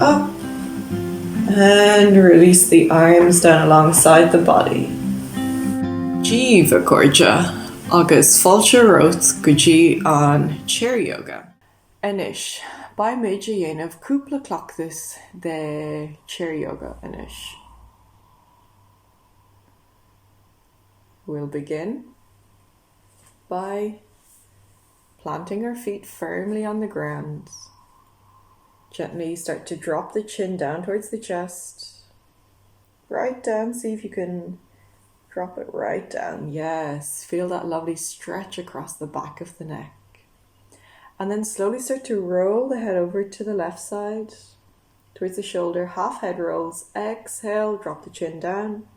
up. And release the arms down alongside the body. Jiva Korja, agus Fulcha Roth Guji on chair yoga. Anish, by Major Yenov Kupla Klokthus the chair yoga Anish. We'll begin by planting our feet firmly on the ground. Gently start to drop the chin down towards the chest. Right down, see if you can drop it right down. Yes, feel that lovely stretch across the back of the neck. And then slowly start to roll the head over to the left side, towards the shoulder, half head rolls. Exhale, drop the chin down.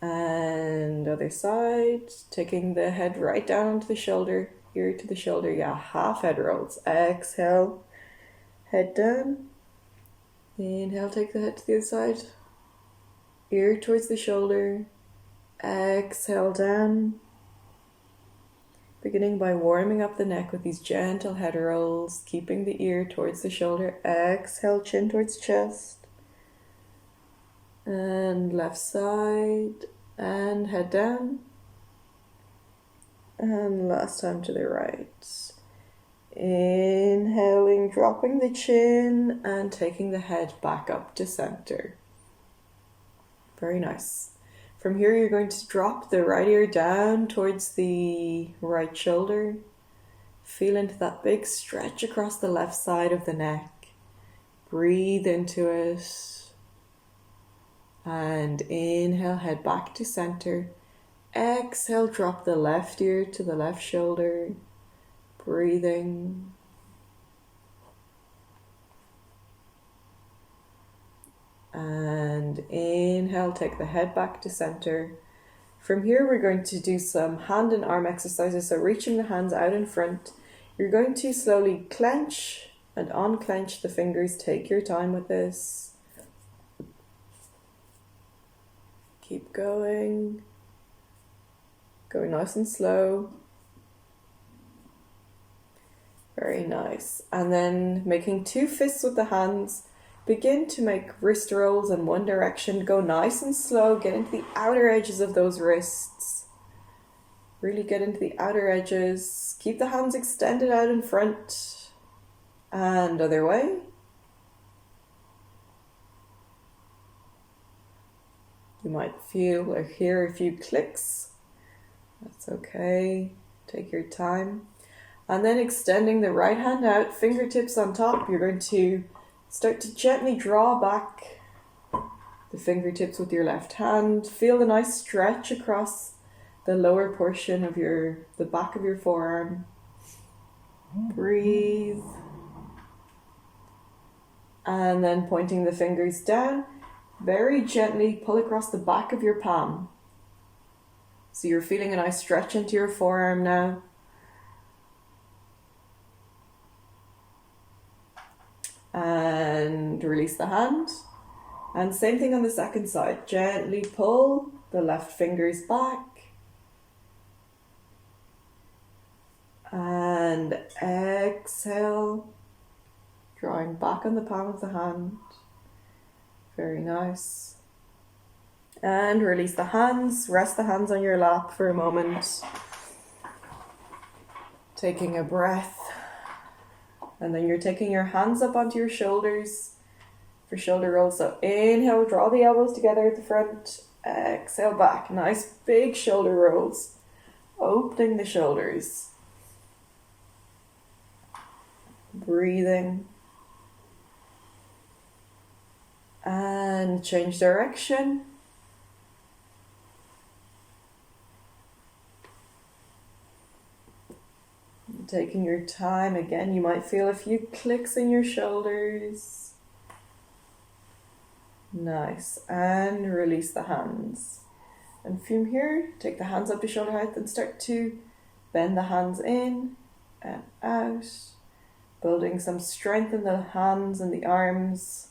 And other side, taking the head right down onto the shoulder, ear to the shoulder. Yeah, half head rolls. Exhale. Head down. Inhale, take the head to the other side. Ear towards the shoulder. Exhale down. Beginning by warming up the neck with these gentle head rolls, keeping the ear towards the shoulder. Exhale, chin towards chest. And left side. And head down. And last time to the right. Inhaling, dropping the chin and taking the head back up to center. Very nice. From here, you're going to drop the right ear down towards the right shoulder. Feel into that big stretch across the left side of the neck. Breathe into it. And inhale, head back to center. Exhale, drop the left ear to the left shoulder. Breathing. And inhale, take the head back to center. From here, we're going to do some hand and arm exercises. So reaching the hands out in front. You're going to slowly clench and unclench the fingers. Take your time with this. Keep going. Go nice and slow. Very nice. And then making two fists with the hands. Begin to make wrist rolls in one direction. Go nice and slow. Get into the outer edges of those wrists. Really get into the outer edges. Keep the hands extended out in front. And other way. You might feel or hear a few clicks. That's okay. Take your time. And then extending the right hand out, fingertips on top, you're going to start to gently draw back the fingertips with your left hand. Feel the nice stretch across the lower portion of the back of your forearm. Breathe. And then pointing the fingers down, very gently pull across the back of your palm. So you're feeling a nice stretch into your forearm now. And release the hand. And same thing on the second side. Gently pull the left fingers back. And exhale. Drawing back on the palm of the hand. Very nice. And release the hands. Rest the hands on your lap for a moment. Taking a breath. And then you're taking your hands up onto your shoulders for shoulder rolls. So inhale, draw the elbows together at the front. Exhale back. Nice big shoulder rolls. Opening the shoulders. Breathing. And change direction. Taking your time. Again, you might feel a few clicks in your shoulders. Nice. And release the hands. And from here, take the hands up to shoulder height and start to bend the hands in and out. Building some strength in the hands and the arms.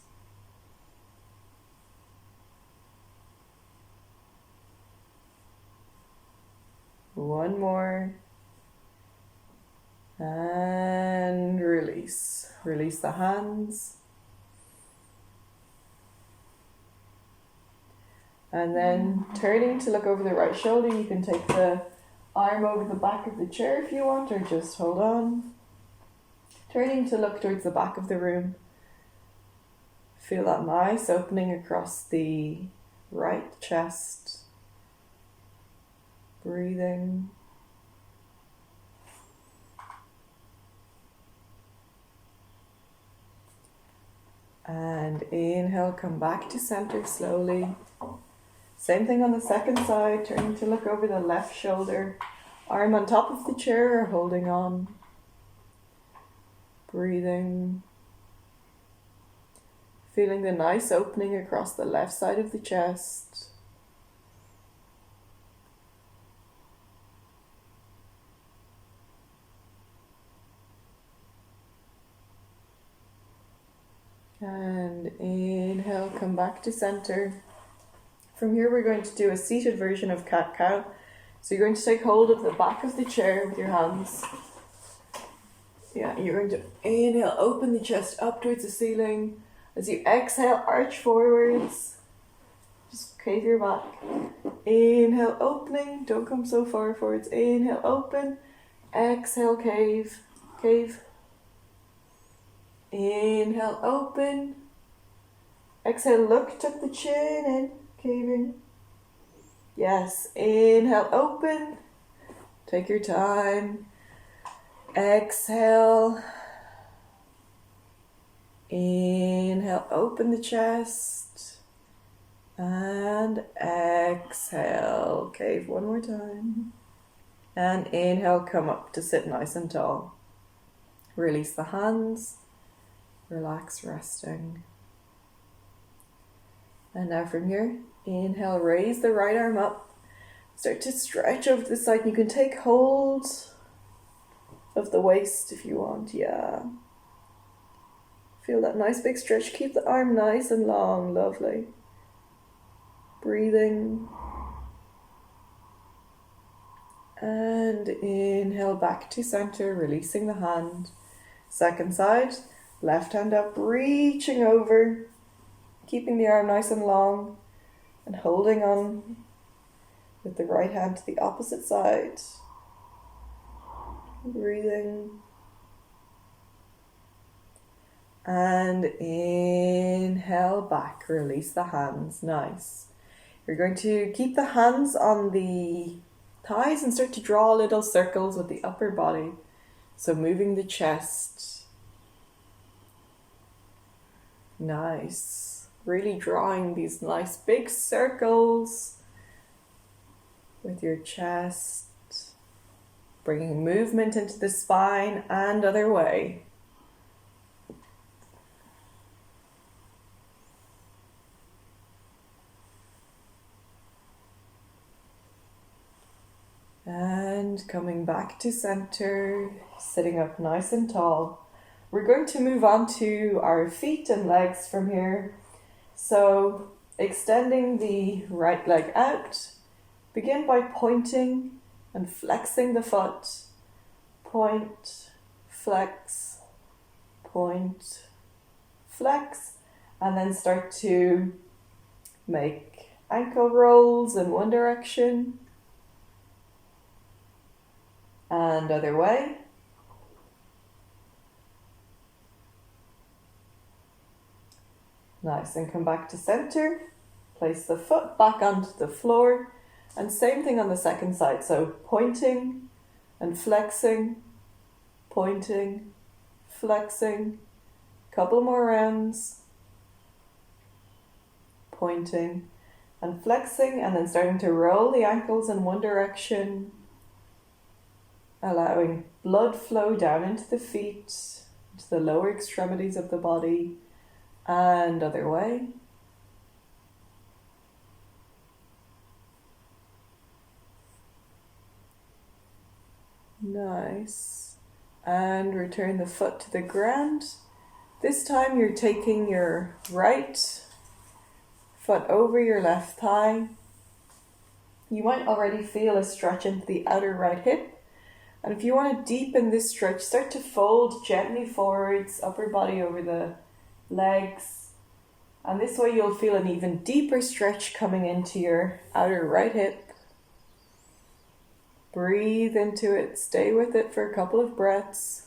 One more. And release. Release the hands. And then turning to look over the right shoulder, you can take the arm over the back of the chair if you want, or just hold on. Turning to look towards the back of the room. Feel that nice opening across the right chest. Breathing. And inhale, come back to center slowly. Same thing on the second side, turning to look over the left shoulder. Arm on top of the chair or holding on. Breathing. Feeling the nice opening across the left side of the chest. And inhale, come back to center. From here we're going to do a seated version of cat-cow. So you're going to take hold of the back of the chair with your hands. Yeah, you're going to inhale, open the chest up towards the ceiling. As you exhale, arch forwards. Just cave your back. Inhale, opening. Don't come so far forwards. Inhale, open. Exhale, cave. Cave. Inhale, open. Exhale, look, tuck the chin in. Caving. Yes, inhale, open. Take your time. Exhale. Inhale, open the chest. And exhale. Cave one more time. And inhale, come up to sit nice and tall. Release the hands. Relax, resting. And now from here, inhale, raise the right arm up. Start to stretch over to the side. You can take hold of the waist if you want, yeah. Feel that nice big stretch. Keep the arm nice and long, lovely. Breathing. And inhale back to center, releasing the hand. Second side, left hand up, reaching over. Keeping the arm nice and long and holding on with the right hand to the opposite side. Breathing. And inhale back, release the hands, nice. You're going to keep the hands on the thighs and start to draw little circles with the upper body. So moving the chest. Nice. Really drawing these nice big circles with your chest, bringing movement into the spine and other way. And coming back to center, sitting up nice and tall. We're going to move on to our feet and legs from here. So, extending the right leg out, begin by pointing and flexing the foot. Point, flex, point, flex, and then start to make ankle rolls in one direction and other way. Nice, and come back to center. Place the foot back onto the floor. And same thing on the second side. So pointing and flexing, pointing, flexing. Couple more rounds. Pointing and flexing, and then starting to roll the ankles in one direction. Allowing blood flow down into the feet, into the lower extremities of the body. And other way. Nice. And return the foot to the ground. This time you're taking your right foot over your left thigh. You might already feel a stretch into the outer right hip. And if you want to deepen this stretch, start to fold gently forwards, upper body over the legs, And this way you'll feel an even deeper stretch coming into your outer right hip. Breathe into it, stay with it for a couple of breaths.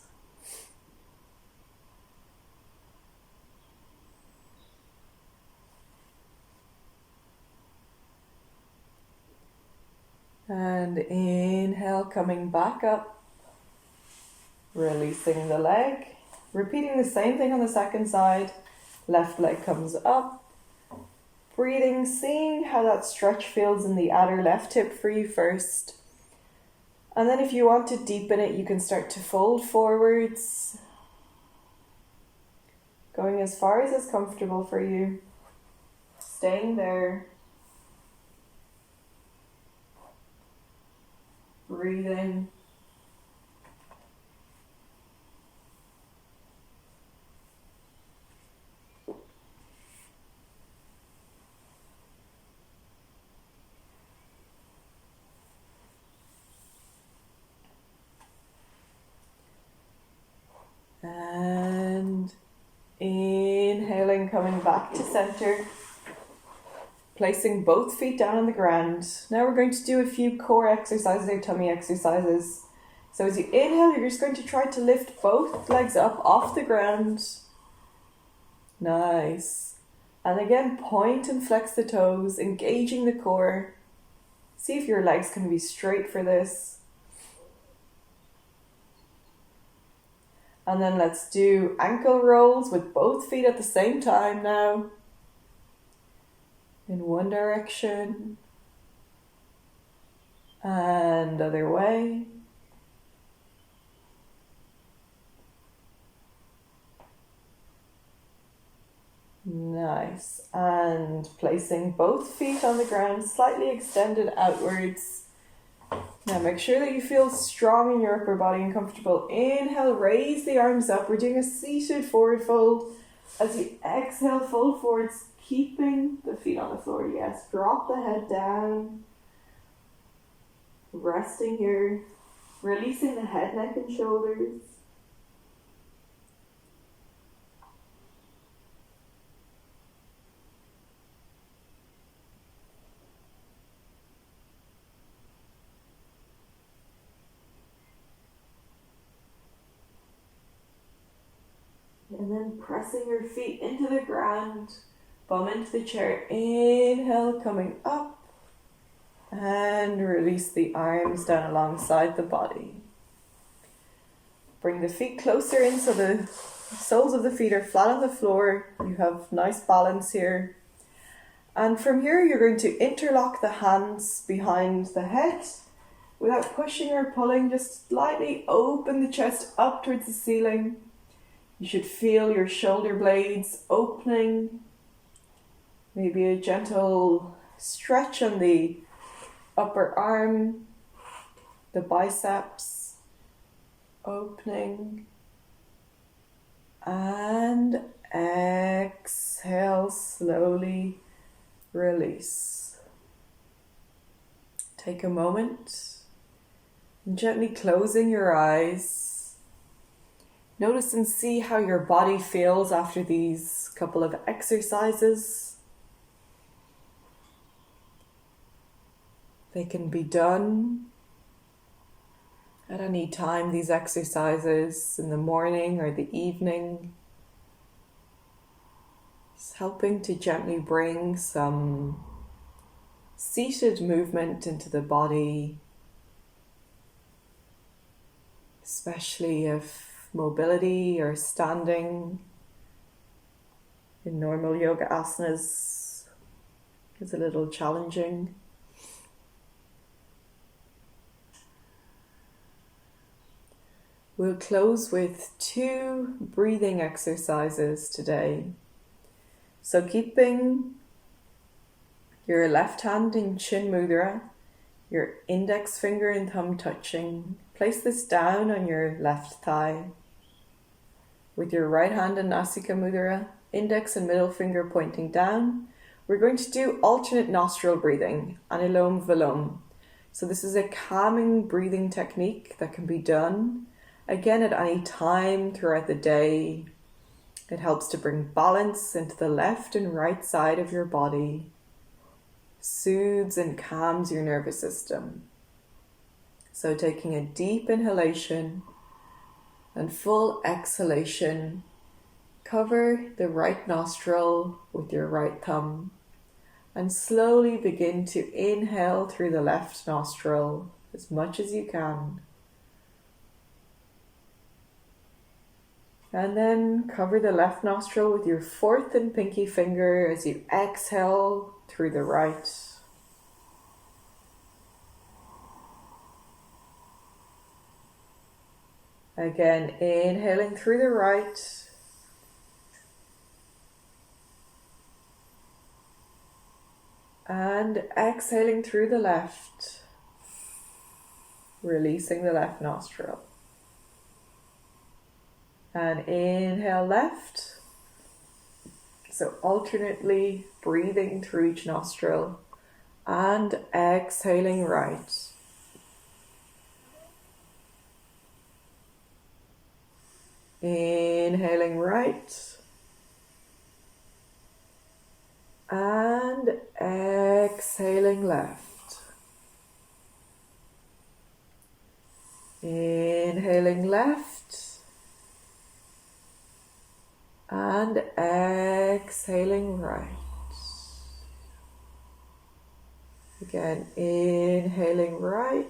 And inhale, coming back up, releasing the leg. Repeating the same thing on the second side. Left leg comes up. Breathing, seeing how that stretch feels in the outer left hip for you first. And then if you want to deepen it, you can start to fold forwards, going as far as is comfortable for you, staying there, breathing. And inhaling, coming back to center, placing both feet down on the ground. Now we're going to do a few core exercises, or tummy exercises. So as you inhale, you're just going to try to lift both legs up off the ground. Nice. And again, point and flex the toes, engaging the core. See if your legs can be straight for this. And then let's do ankle rolls with both feet at the same time now. In one direction and other way. Nice. And placing both feet on the ground, slightly extended outwards. Now make sure that you feel strong in your upper body and comfortable. Inhale, raise the arms up. We're doing a seated forward fold. As you exhale, fold forwards, keeping the feet on the floor. Yes, drop the head down. Resting here. Releasing the head, neck and shoulders. And then pressing your feet into the ground, bum into the chair. Inhale, coming up. And release the arms down alongside the body. Bring the feet closer in so the soles of the feet are flat on the floor. You have nice balance here. And from here, you're going to interlock the hands behind the head without pushing or pulling. Just slightly open the chest up towards the ceiling. You should feel your shoulder blades opening. Maybe a gentle stretch on the upper arm, the biceps opening. And exhale, slowly release. Take a moment and gently closing your eyes. Notice and see how your body feels after these couple of exercises. They can be done at any time, these exercises, in the morning or the evening. Just helping to gently bring some seated movement into the body, especially if mobility or standing in normal yoga asanas is a little challenging. We'll close with 2 breathing exercises today. So keeping your left hand in Chin Mudra, your index finger and thumb touching, place this down on your left thigh. With your right hand in Nasika Mudra, index and middle finger pointing down, we're going to do alternate nostril breathing, Anulom Vilom. So this is a calming breathing technique that can be done, again, at any time throughout the day, It helps to bring balance into the left and right side of your body, soothes and calms your nervous system. So taking a deep inhalation and full exhalation, cover the right nostril with your right thumb and slowly begin to inhale through the left nostril as much as you can. And then cover the left nostril with your fourth and pinky finger as you exhale through the right. Again, inhaling through the right. And exhaling through the left, releasing the left nostril. And inhale left. So alternately breathing through each nostril and exhaling right. Inhaling right and exhaling left. Inhaling left and exhaling right. Again, inhaling right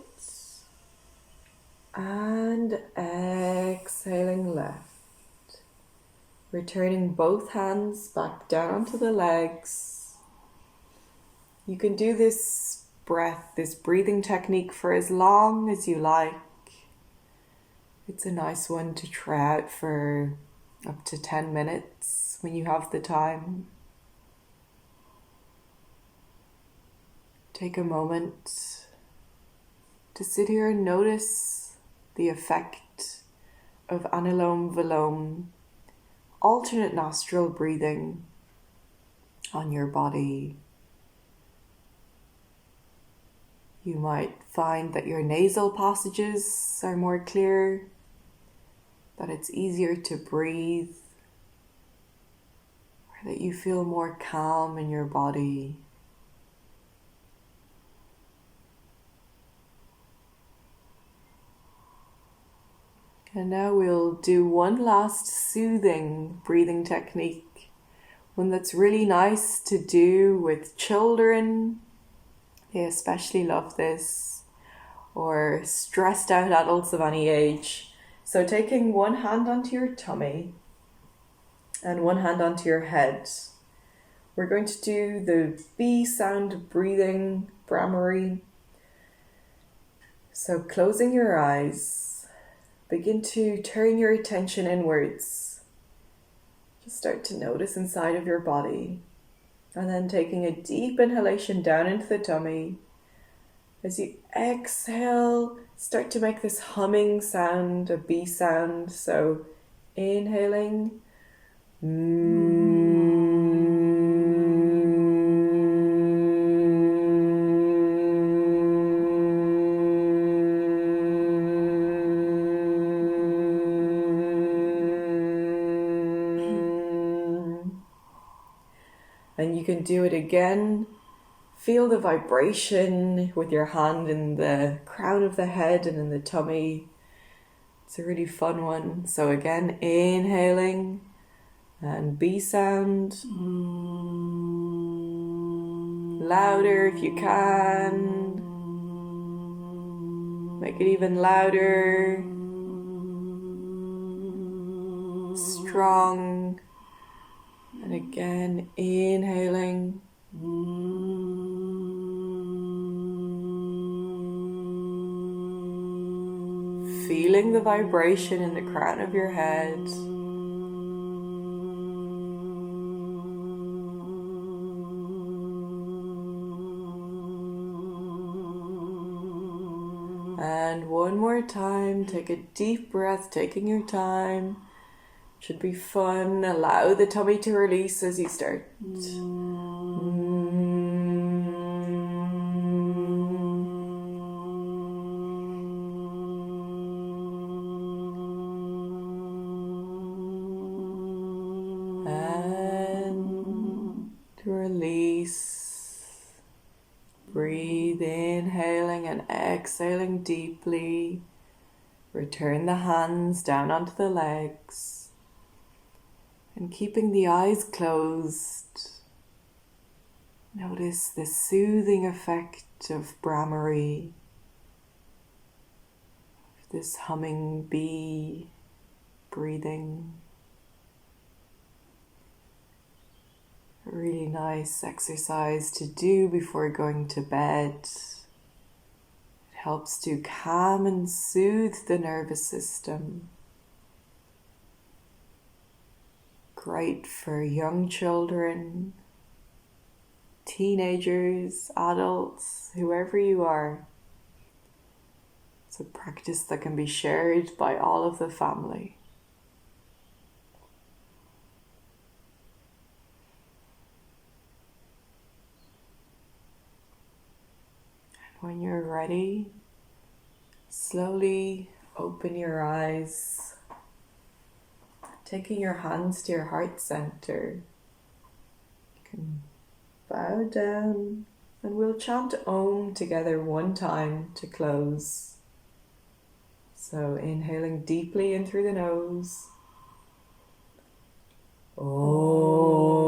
and exhaling left. Returning both hands back down onto the legs. You can do this breathing technique for as long as you like. It's a nice one to try out for up to 10 minutes when you have the time. Take a moment to sit here and notice the effect of Anulom Vilom, alternate nostril breathing, on your body. You might find that your nasal passages are more clear, that it's easier to breathe, or that you feel more calm in your body. And now we'll do one last soothing breathing technique, one that's really nice to do with children. They especially love this, or stressed out adults of any age. So taking one hand onto your tummy and one hand onto your head, we're going to do the B sound breathing, Brahmari. So closing your eyes, begin to turn your attention inwards. Just start to notice inside of your body. And then taking a deep inhalation down into the tummy. As you exhale, start to make this humming sound, a B sound. So inhaling. And you can do it again. Feel the vibration with your hand in the crown of the head and in the tummy. It's a really fun one. So again, inhaling and B sound. Louder if you can. Make it even louder. Strong. And again, inhaling. Feeling the vibration in the crown of your head. And one more time, take a deep breath, taking your time. Should be fun. Allow the tummy to release as you start. release. Breathe, inhaling and exhaling deeply. Return the hands down onto the legs. And keeping the eyes closed, notice the soothing effect of Brahmari, this humming bee breathing. A really nice exercise to do before going to bed. It helps to calm and soothe the nervous system. Great for young children, teenagers, adults, whoever you are. It's a practice that can be shared by all of the family. When you're ready, slowly open your eyes, taking your hands to your heart center. You can bow down and we'll chant Om together one time to close. So inhaling deeply in through the nose. Om.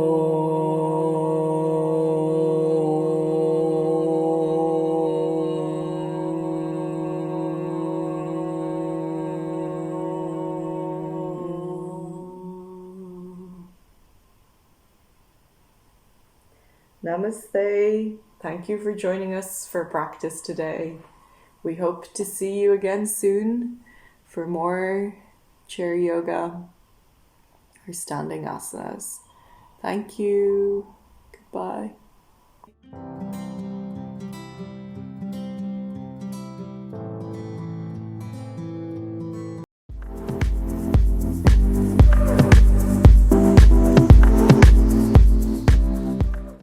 Namaste. Thank you for joining us for practice today. We hope to see you again soon for more chair yoga or standing asanas. Thank you. Goodbye.